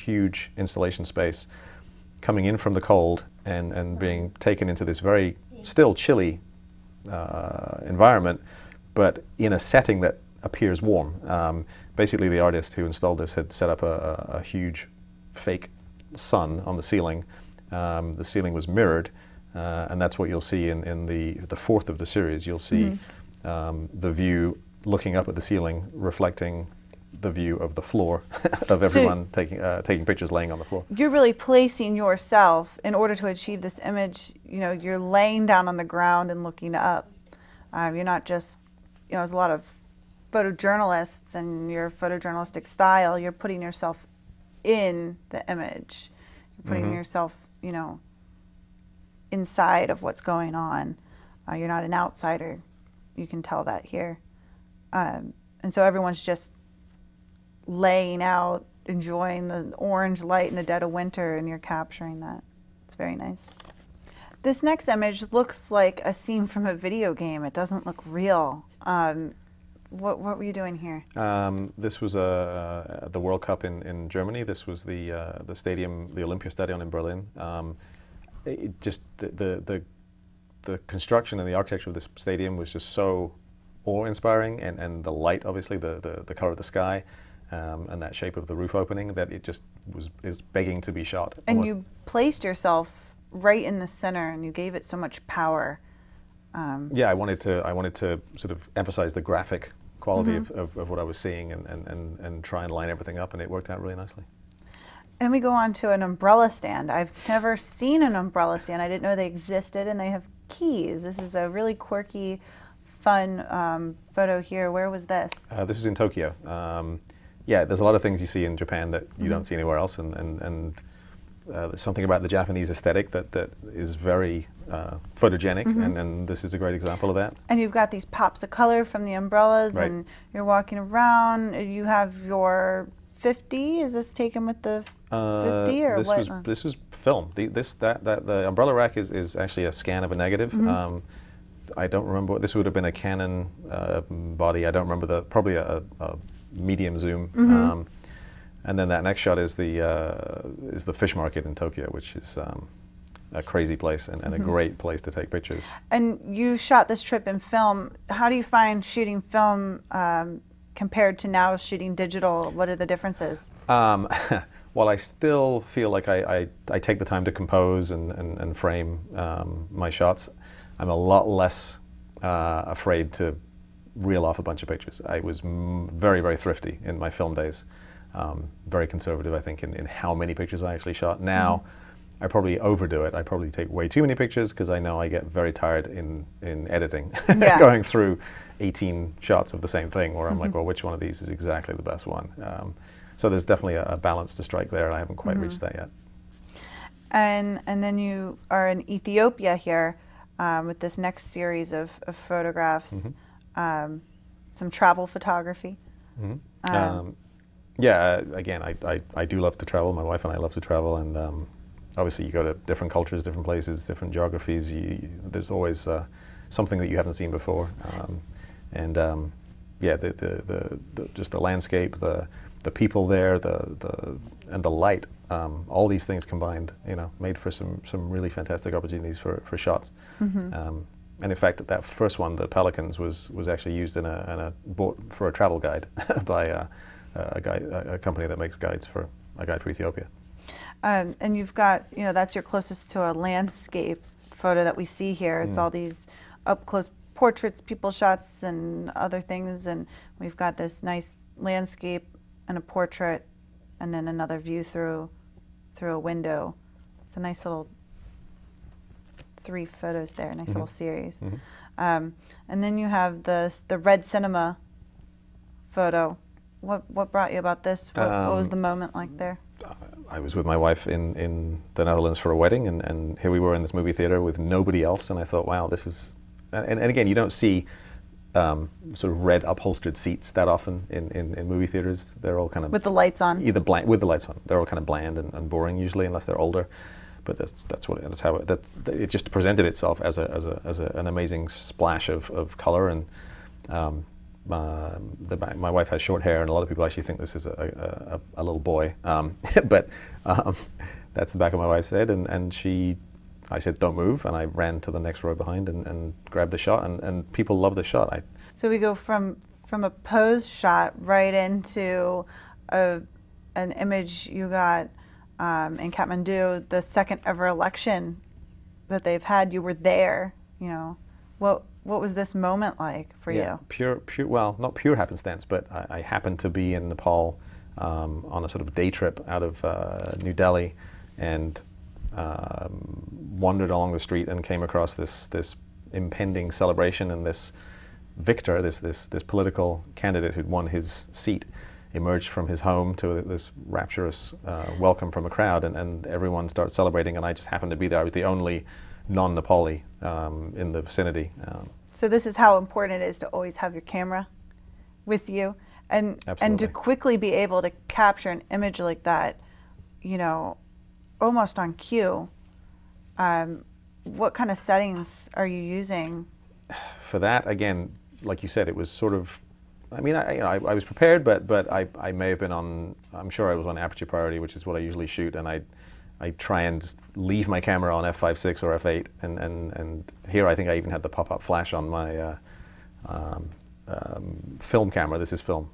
huge installation space, coming in from the cold and being taken into this very still chilly environment, but in a setting that appears warm. Basically, the artist who installed this had set up a huge fake sun on the ceiling. The ceiling was mirrored, and that's what you'll see in the fourth of the series. You'll see the view looking up at the ceiling, reflecting the view of the floor of everyone taking pictures laying on the floor. You're really placing yourself in order to achieve this image. You know, you're laying down on the ground and looking up. You're not just, you know, there's a lot of photojournalists and your photojournalistic style. You're putting yourself in the image. You're putting yourself, you know, inside of what's going on. You're not an outsider. You can tell that here. And so everyone's just laying out, enjoying the orange light in the dead of winter, and you're capturing that. It's very nice. This next image looks like a scene from a video game. It doesn't look real. What were you doing here? This was the World Cup in Germany. This was the stadium, the Olympiastadion in Berlin. Just the construction and the architecture of this stadium was just so awe-inspiring, and the light, obviously, the color of the sky, and that shape of the roof opening, that it just is begging to be shot. And almost. You placed yourself right in the center, and you gave it so much power. Yeah, I wanted to sort of emphasize the graphic quality of what I was seeing, and try and line everything up, and it worked out really nicely. And we go on to an umbrella stand. I've never seen an umbrella stand. I didn't know they existed, and they have keys. This is a really quirky, fun photo here. Where was this? This was in Tokyo. Yeah, there's a lot of things you see in Japan that you don't see anywhere else, and there's something about the Japanese aesthetic that is very photogenic, and this is a great example of that. And you've got these pops of color from the umbrellas, right. And you're walking around. You have your 50. Is this taken with the 50 or what? This was film. The umbrella rack is actually a scan of a negative. I don't remember what this would have been, a Canon body. I don't remember probably a medium zoom. And then that next shot is the fish market in Tokyo, which is a crazy place and a great place to take pictures. And you shot this trip in film. How do you find shooting film compared to now shooting digital? What are the differences? Well, I still feel like I take the time to compose and frame my shots. I'm a lot less afraid to reel off a bunch of pictures. I was very, very thrifty in my film days. Very conservative, I think, in how many pictures I actually shot. Now, I probably overdo it. I probably take way too many pictures because I know I get very tired in editing, going through 18 shots of the same thing, where I'm like, well, which one of these is exactly the best one? So there's definitely a balance to strike there, and I haven't quite reached that yet. And then you are in Ethiopia here with this next series of photographs, some travel photography. Yeah, again, I do love to travel. My wife and I love to travel, and obviously you go to different cultures, different places, different geographies. There's always something that you haven't seen before, yeah, just the landscape, the people there, and the light. All these things combined, you know, made for some really fantastic opportunities for shots. And in fact, that first one, the Pelicans, was actually used in a boat for a travel guide by a company that makes guides for a guide for Ethiopia. And you've got, you know, that's your closest to a landscape photo that we see here. It's all these up close portraits, people shots, and other things. And we've got this nice landscape and a portrait, and then another view through a window. It's a nice little 3 photos there, nice little series. And then you have the red cinema photo. What brought you about this? What was the moment like there? I was with my wife in the Netherlands for a wedding, and here we were in this movie theater with nobody else, and I thought, wow, this is... And again, you don't see sort of red upholstered seats that often in movie theaters. They're all kind of... With the lights on? Either bland, with the lights on. They're all kind of bland and boring usually, unless they're older. But that's how it just presented itself as an amazing splash of color, and my wife has short hair, and a lot of people actually think this is a little boy. But that's the back of my wife's head, and I said, don't move, and I ran to the next row behind and grabbed the shot, and people love the shot. So we go from a pose shot right into an image you got in Kathmandu, the second ever election that they've had. You were there, you know. What was this moment like for you? Pure, well, not pure happenstance, but I happened to be in Nepal on a sort of day trip out of New Delhi, and wandered along the street and came across this impending celebration, and this victor, this political candidate who'd won his seat, emerged from his home to this rapturous welcome from a crowd, and everyone started celebrating, and I just happened to be there. I was the only non-Nepali in the vicinity. So this is how important it is to always have your camera with you, and to quickly be able to capture an image like that, you know, almost on cue. What kind of settings are you using? For that, again, like you said, it was sort of, I mean, I was prepared, but I may have been on, I'm sure I was on aperture priority, which is what I usually shoot, and I try and just leave my camera on f5.6 or f8, and here I think I even had the pop-up flash on my film camera. This is film,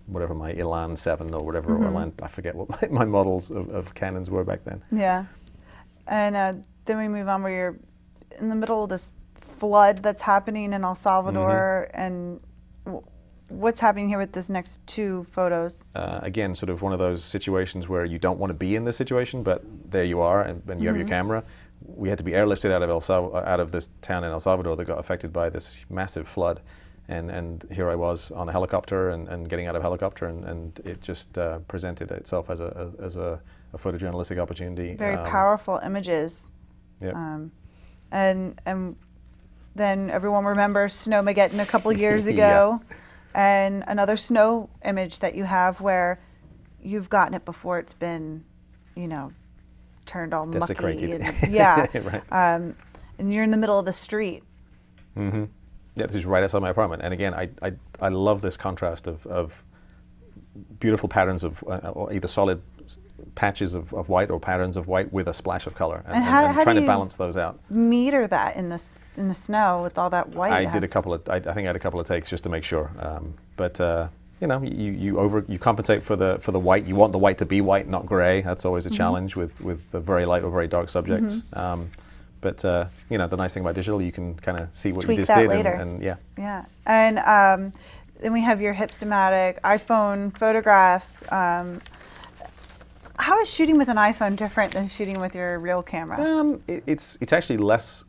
whatever my Elan 7 or whatever, or Elan, I forget what my models of Canons were back then. Yeah, and then we move on where you're in the middle of this flood that's happening in El Salvador, and what's happening here with this next two photos? Again, sort of one of those situations where you don't want to be in this situation, but there you are, and you have your camera. We had to be airlifted out of this town in El Salvador that got affected by this massive flood, and here I was on a helicopter and getting out of helicopter, and it just presented itself as a photojournalistic opportunity. Very powerful images. Yeah. And then everyone remembers Snowmageddon a couple years ago. Yeah. And another snow image that you have where you've gotten it before it's been, you know, turned all desecrated. mucky. And, yeah. Right. And you're in the middle of the street. Yeah, this is right outside my apartment. And again, I love this contrast of beautiful patterns of either solid patches of white or patterns of white with a splash of color, and trying to balance those out. Meter that in the snow with all that white. I did a couple of. I think I had a couple of takes just to make sure. But you know, you compensate for the white. You want the white to be white, not gray. That's always a challenge with the very light or very dark subjects. But you know, the nice thing about digital, you can kind of see what tweak you just that did, later. and yeah. Yeah, and then we have your Hipstamatic iPhone photographs. How is shooting with an iPhone different than shooting with your real camera? It's actually less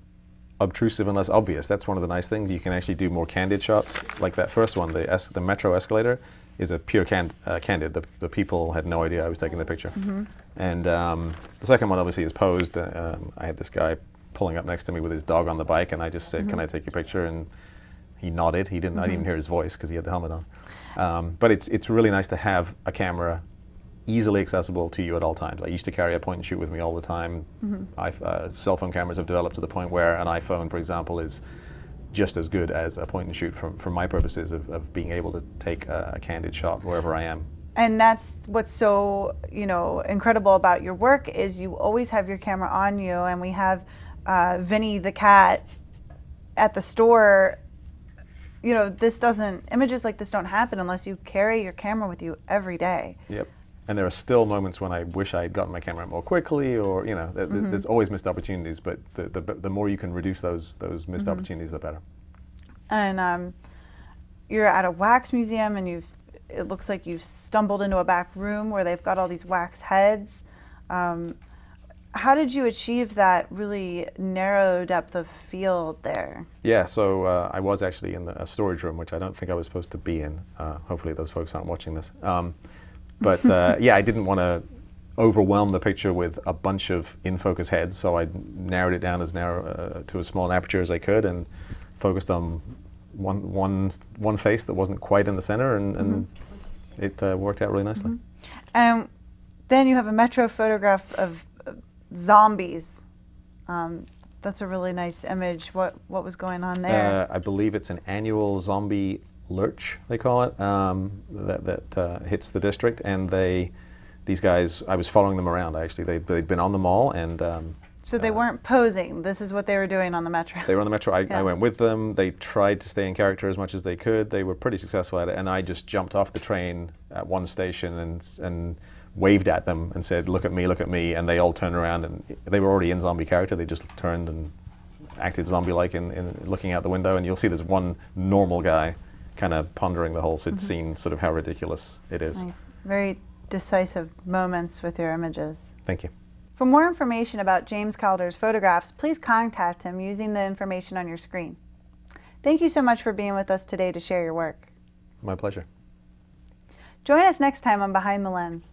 obtrusive and less obvious. That's one of the nice things. You can actually do more candid shots, like that first one, the metro escalator, is a pure candid. The people had no idea I was taking the picture. And the second one obviously is posed. I had this guy pulling up next to me with his dog on the bike, and I just said, "Can I take your picture?" And he nodded. He didn't. I didn't even hear his voice because he had the helmet on. But it's really nice to have a camera easily accessible to you at all times. I used to carry a point and shoot with me all the time. Cell phone cameras have developed to the point where an iPhone, for example, is just as good as a point and shoot for my purposes of being able to take a candid shot wherever I am. And that's what's so, you know, incredible about your work is you always have your camera on you, and we have Vinny the cat at the store. You know, images like this don't happen unless you carry your camera with you every day. Yep. And there are still moments when I wish I had gotten my camera out more quickly, or you know, there's always missed opportunities. But the more you can reduce those missed opportunities, the better. And you're at a wax museum, and it looks like you've stumbled into a back room where they've got all these wax heads. How did you achieve that really narrow depth of field there? Yeah, so I was actually in a storage room, which I don't think I was supposed to be in. Hopefully those folks aren't watching this. But yeah, I didn't want to overwhelm the picture with a bunch of in-focus heads, so I narrowed it down to as small an aperture as I could, and focused on one face that wasn't quite in the center, and it worked out really nicely. And then you have a metro photograph of zombies. That's a really nice image. What was going on there? I believe it's an annual zombie lurch, they call it, that hits the district, and these guys, I was following them around actually. They'd been on the mall, and so they weren't posing. This is what they were doing on the Metro. they were on the Metro. Yeah. I went with them. They tried to stay in character as much as they could. They were pretty successful at it, and I just jumped off the train at one station and waved at them and said, look at me, and they all turned around, and they were already in zombie character. They just turned and acted zombie-like in looking out the window, and you'll see there's one normal guy kind of pondering the whole scene, sort of how ridiculous it is. Nice. Very decisive moments with your images. Thank you. For more information about James Calder's photographs, please contact him using the information on your screen. Thank you so much for being with us today to share your work. My pleasure. Join us next time on Behind the Lens.